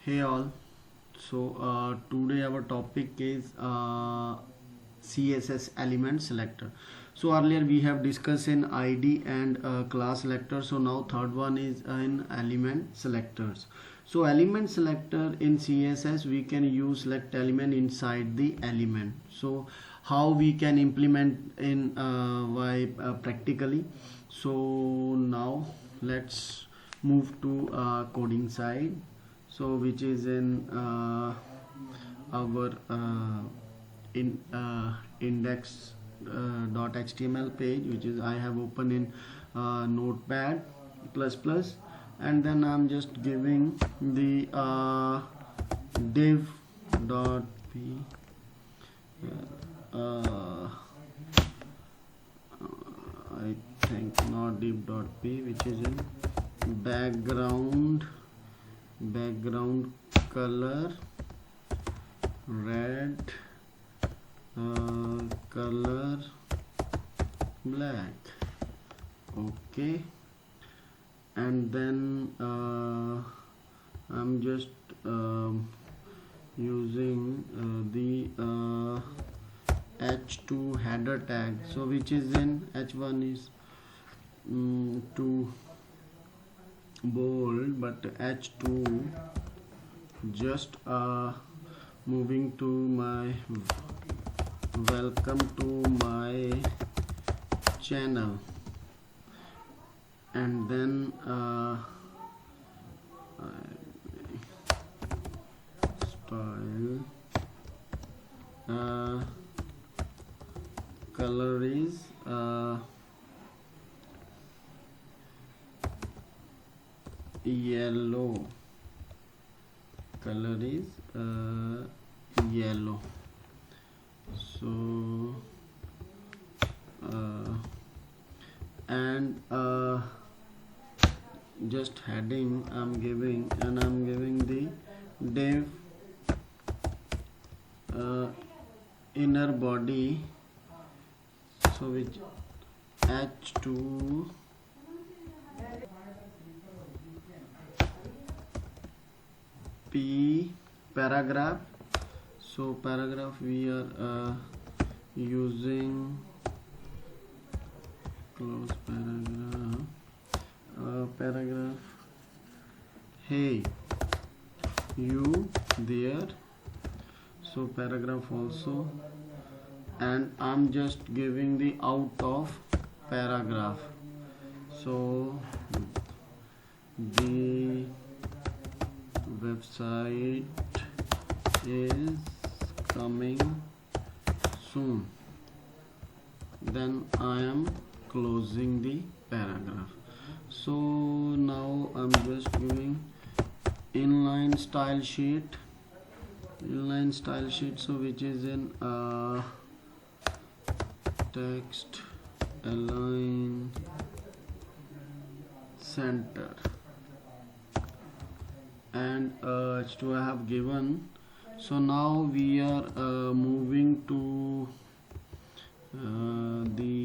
Hey all, today our topic is CSS element selector. So earlier we have discussed in ID and class selector. So now third one is in element selectors. So element selector in CSS we can use select element inside the element. So how we can implement in practically. So now let's move to coding side, so which is in our index .html page, which is I have opened in notepad plus plus, and then I'm just giving the div dot p I think not div dot p, which is in background color red, color black. Okay, and then I'm just using the h2 header tag, so which is in h1 is too bold, but h2 just moving to my welcome to my channel, and then style color is yellow, color is yellow. So and just heading I'm giving, and I'm giving the div inner body, so which h2 p paragraph. So paragraph we are using close paragraph hey you there, so paragraph also, and I'm just giving the out of paragraph, so the website is coming soon. Then I am closing the paragraph. So now I'm just giving inline style sheet, so which is in text align center, and h2 I have given. So now we are moving to the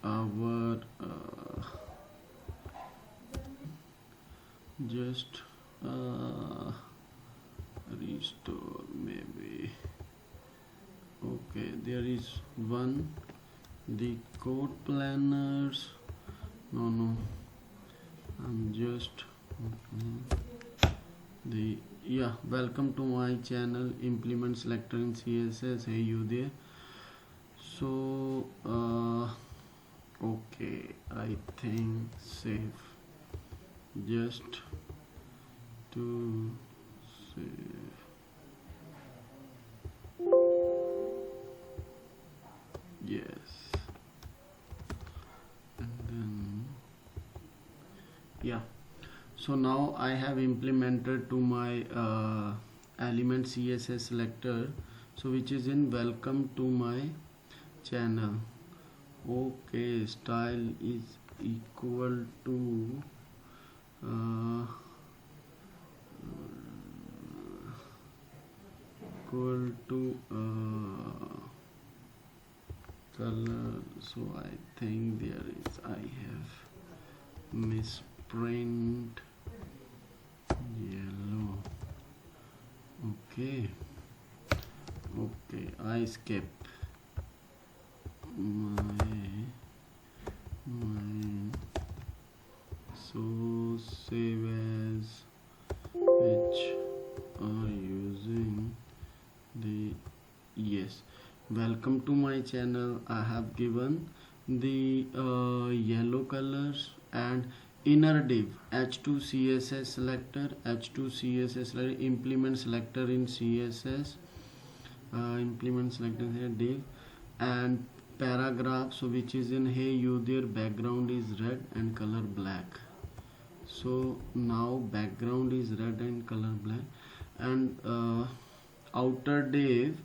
our just restore maybe. Okay, there is one, the code planners. No, I'm just the welcome to my channel Implement Selector in CSS. Hey you there. So okay, I think save, just to save. Yes, and then so now I have implemented to my element CSS selector, so which is in welcome to my channel. Okay, style is equal to color. So I think there is, I have misprint Okay, okay, I skip my so save as which are using the yes. Welcome to my channel. I have given the yellow colors and inner div h2 css selector, h2 css selector, implement selector in css, implement selector here div, and paragraph, so which is in hey you there, background is red and color black. So now background is red and color black, and outer div,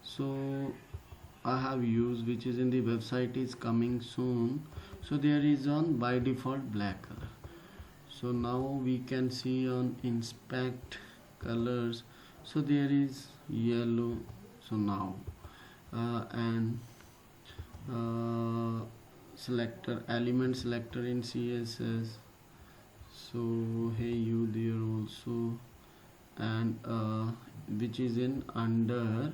so I have used, which is in the website is coming soon, so there is on by default black color. So now we can see on inspect colors, so there is yellow. So now and selector, element selector in css, so hey you there also, and which is in under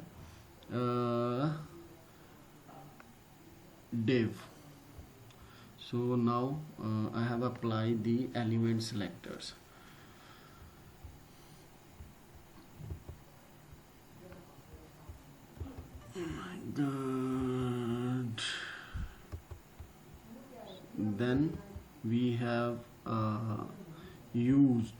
div. So now I have applied the element selectors. Oh my god. Then we have used